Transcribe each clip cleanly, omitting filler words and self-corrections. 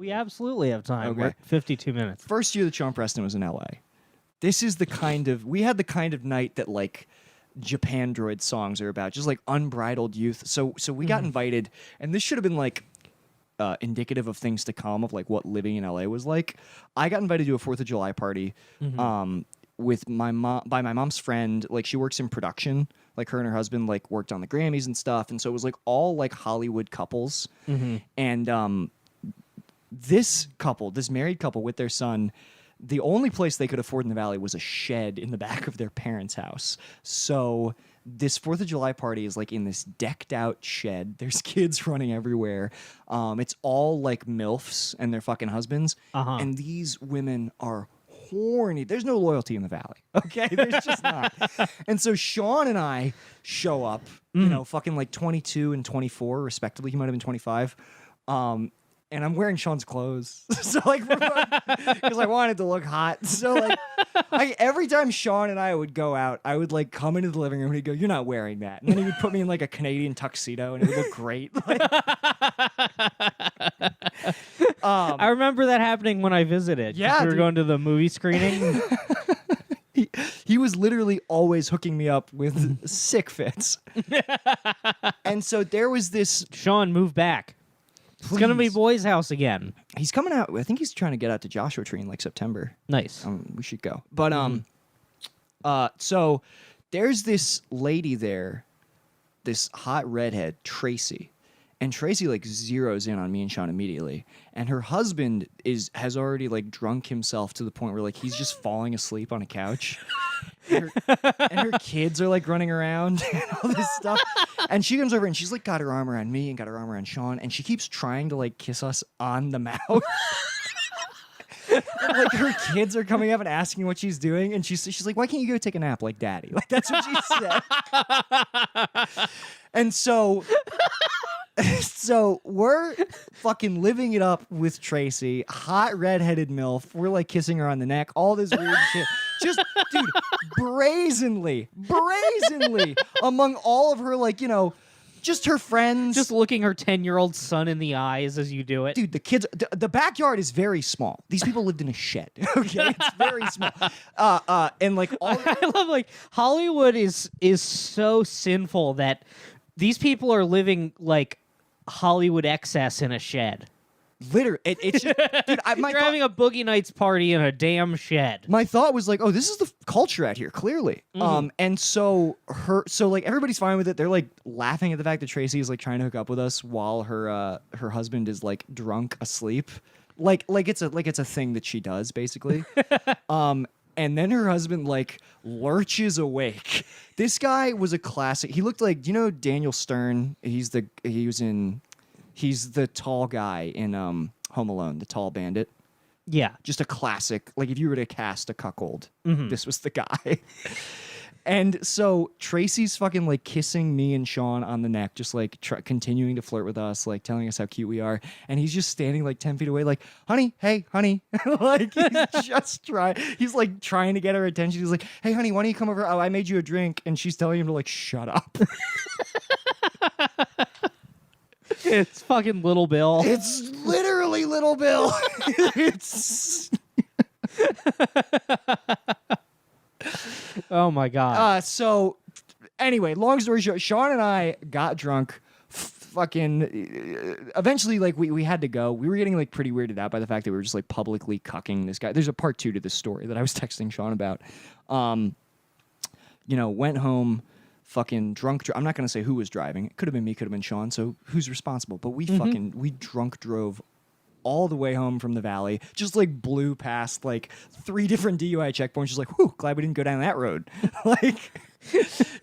We absolutely have time. Okay. We're at 52 minutes. First year that Sean Preston was in LA. This is we had the kind of night that like Japan Droid songs are about, just like unbridled youth. So we got invited, and this should have been like indicative of things to come, of like what living in LA was like. I got invited to a 4th of July party with my mom, by my mom's friend. Like, she works in production. Like, her and her husband like worked on the Grammys and stuff, and so it was like all like Hollywood couples. And this married couple with their son, the only place they could afford in the Valley was a shed in the back of their parents' house. So this 4th of July party is like in this decked out shed. There's kids running everywhere. It's all like MILFs and their fucking husbands. And these women are horny. There's no loyalty in the Valley. Okay? There's just not. And so Sean and I show up, you know, fucking like 22 and 24 respectively. He might have been 25. And I'm wearing Sean's clothes. So like, because I wanted to look hot. So like, every time Sean and I would go out, I would like come into the living room and he'd go, "You're not wearing that." And then he would put me in like a Canadian tuxedo and it would look great. Like, I remember that happening when I visited. Yeah, we were dude. going to the movie screening. he was literally always hooking me up with sick fits. And so there was this. Sean, move back. It's gonna be Please. Boy's house again. He's coming out. I think he's trying to get out to Joshua Tree in like September. Nice. We should go. But so there's this lady there, this hot redhead, Tracy. And Tracy like zeroes in on me and Sean immediately. And her husband has already like drunk himself to the point where like he's just falling asleep on a couch. And her kids are like running around and all this stuff. And she comes over and she's like got her arm around me and got her arm around Sean, and she keeps trying to like kiss us on the mouth. And, like, her kids are coming up and asking what she's doing, and she's like, "Why can't you go take a nap like Daddy?" Like, that's what she said. And so we're fucking living it up with Tracy, hot redheaded MILF. We're like kissing her on the neck, all this weird shit. Just, dude, brazenly, among all of her, like, you know, just her friends. Just looking her 10-year-old son in the eyes as you do it. Dude, the kids, the backyard is very small. These people lived in a shed. Okay, it's very small. And like all, I love, like, Hollywood is so sinful that these people are living like Hollywood excess in a shed. literally, it's just, dude. You're having a Boogie Nights party in a damn shed. My thought was like, oh, this is the culture out here, clearly. And so like everybody's fine with it. They're like laughing at the fact that Tracy is like trying to hook up with us while her husband is like drunk asleep. Like it's a thing that she does basically. And then her husband like lurches awake. This guy was a classic. He looked like, do you know Daniel Stern? He's the tall guy in Home Alone, the tall bandit. Yeah. Just a classic. Like if you were to cast a cuckold, this was the guy. And so Tracy's fucking like kissing me and Sean on the neck, just like continuing to flirt with us, like telling us how cute we are. And he's just standing like 10 feet away, like, honey, hey, honey. Like he's just he's like trying to get her attention. He's like, hey, honey, why don't you come over? Oh, I made you a drink. And she's telling him to like, shut up. It's fucking Little Bill. It's literally Little Bill. It's... Oh my god. So anyway, long story short, Sean and I got drunk. Fucking eventually, like we had to go. We were getting like pretty weirded out by the fact that we were just like publicly cucking this guy. There's a part 2 to this story that I was texting Sean about. You know, went home, fucking drunk. I'm not gonna say who was driving. It could have been me, could have been Sean. So who's responsible? But we we drunk drove all the way home from the Valley, just like blew past like 3 different DUI checkpoints. Just like, whew, glad we didn't go down that road. Like,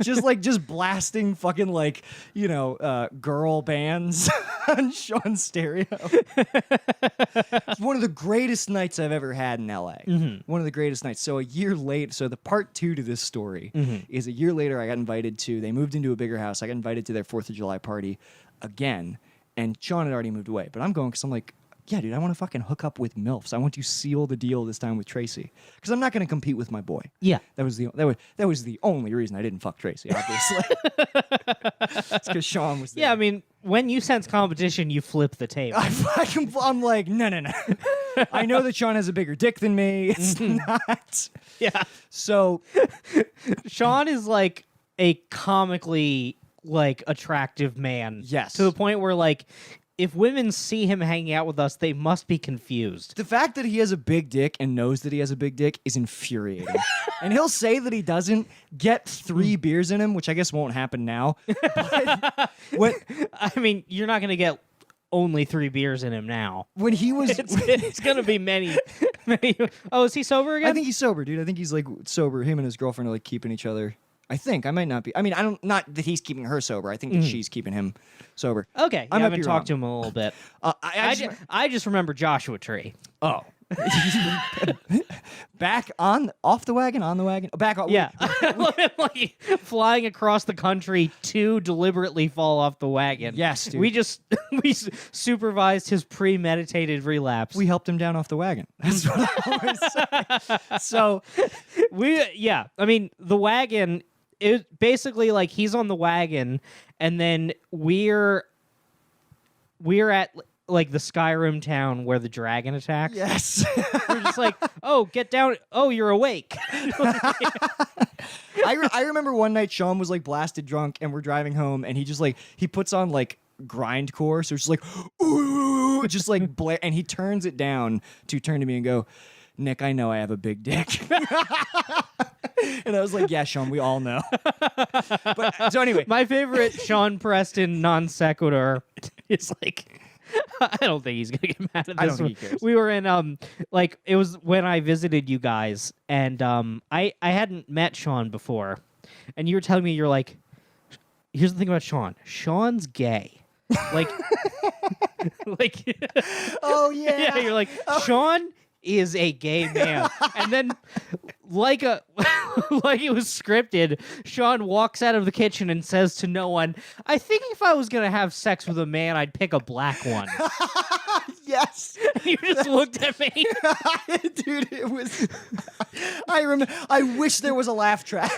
just blasting fucking like, you know, girl bands on Sean's stereo. It's one of the greatest nights I've ever had in LA. One of the greatest nights. So a year late, so the part 2 to this story is a year later I got invited to, they moved into a bigger house. I got invited to their 4th of July party again. And Sean had already moved away. But I'm going because I'm like, yeah, dude, I want to fucking hook up with MILFs. I want to seal the deal this time with Tracy because I'm not going to compete with my boy. Yeah. That was the only reason I didn't fuck Tracy. Obviously, it's because Sean was there. Yeah, I mean, when you sense competition, you flip the table. I'm like, no. I know that Sean has a bigger dick than me. It's not. Yeah. So Sean is like a comically like attractive man. Yes. To the point where like if women see him hanging out with us, they must be confused. the fact that he has a big dick and knows that he has a big dick is infuriating. And he'll say that he doesn't get 3 beers in him, which I guess won't happen now. But I mean, you're not going to get only 3 beers in him now. when he was It's going to be many. Oh, is he sober again? I think he's sober, dude. I think he's like sober. Him and his girlfriend are like keeping each other. I think I might not be. I mean, I don't. Not that he's keeping her sober. I think that she's keeping him sober. Okay, I I might haven't be talked to wrong. him a little bit. I I just remember Joshua Tree. oh, back on off the wagon, on the wagon, back on. Yeah, like flying across the country to deliberately fall off the wagon. Yes, dude. we supervised his premeditated relapse. We helped him down off the wagon. That's what I always say. So I mean the wagon. It basically like he's on the wagon, and then we're at like the Skyrim town where the dragon attacks. yes, We're just like, oh, get down. Oh, you're awake. I remember one night Sean was like blasted drunk, and we're driving home, and he just like he puts on like grindcore, so it's just like ooh, just like and he turns it down to turn to me and go, Nick, I know I have a big dick. And I was like, yeah, Sean, we all know. But so anyway, My favorite Sean Preston non sequitur is like, I don't think he's gonna get mad at this. I don't think one. he cares. We were in like it was when I visited you guys, and I hadn't met Sean before, and you were telling me you're like, here's the thing about Sean. Sean's gay. Like, like, oh yeah, yeah, you're like Sean is a gay man, and then like it was scripted, Sean walks out of the kitchen and says to no one, I think if I was gonna have sex with a man, I'd pick a black one. yes. You just looked at me. Dude, it was. I remember. I wish there was a laugh track.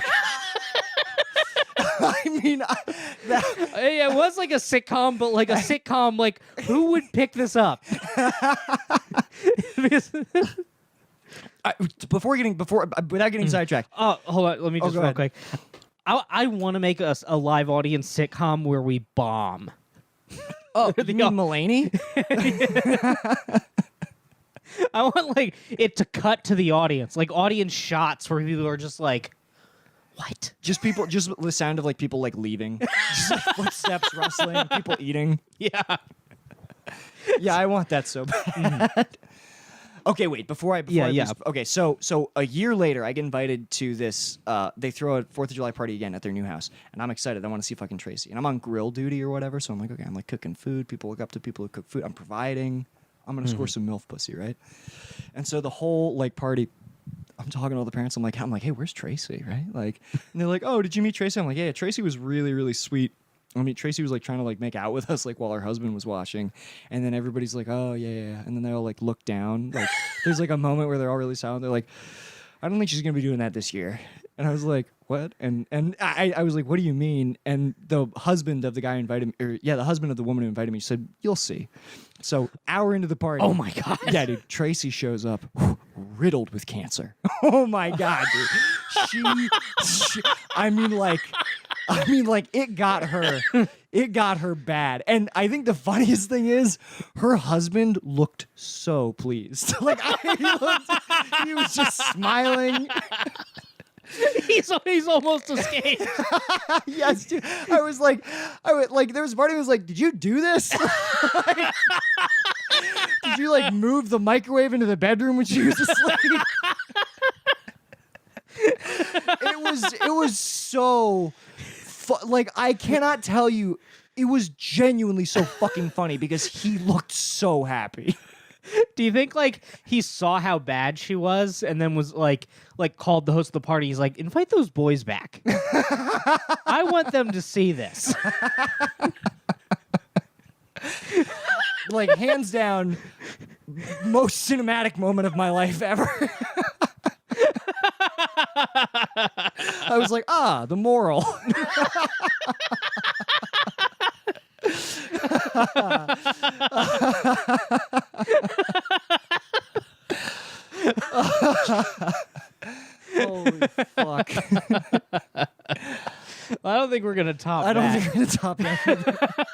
I mean, Yeah, it was like a sitcom, but like a sitcom, like who would pick this up? without getting sidetracked. Oh, hold on, let me just go real ahead. quick. I want to make a live audience sitcom where we bomb. Oh, you mean Mulaney? I want like it to cut to the audience, like audience shots where people are just like, "What?" Just the sound of like people like leaving, just like footsteps rustling, people eating. Yeah. Yeah, I want that so bad. Okay, wait. Before I Yeah. Okay, so a year later, I get invited to this. They throw a 4th of July party again at their new house, and I'm excited. I want to see fucking Tracy, and I'm on grill duty or whatever. So I'm like, okay, I'm like cooking food. People look up to people who cook food. I'm providing. I'm gonna score some MILF pussy, right? And so the whole like party. I'm talking to all the parents. I'm like, hey, where's Tracy, right? Like, and they're like, oh, did you meet Tracy? I'm like, yeah, Tracy was really, really sweet. I mean, Tracy was like trying to like make out with us like while her husband was washing, and then everybody's like, oh yeah, and then they all like look down. Like, there's like a moment where they're all really silent. They're like, I don't think she's gonna be doing that this year. And I was like, what? And I was like, what do you mean? And the husband of the guy who invited me, the husband of the woman who invited me said, you'll see. So hour into the party. Oh my god. Yeah, dude. Tracy shows up riddled with cancer. Oh my god, dude. I mean, like, it got her. It got her bad. And I think the funniest thing is her husband looked so pleased. Like, he was just smiling. He's almost escaped. Yes, dude. I was like, there was a part of me was like, did you do this? Did you like move the microwave into the bedroom when she was asleep? It was so like, I cannot tell you, it was genuinely so fucking funny because he looked so happy. Do you think like he saw how bad she was and then was like called the host of the party? He's like, invite those boys back. I want them to see this. like hands down, most cinematic moment of my life ever. I was like, the moral. Holy fuck. I don't think we're gonna top I don't that. think we're going to top that.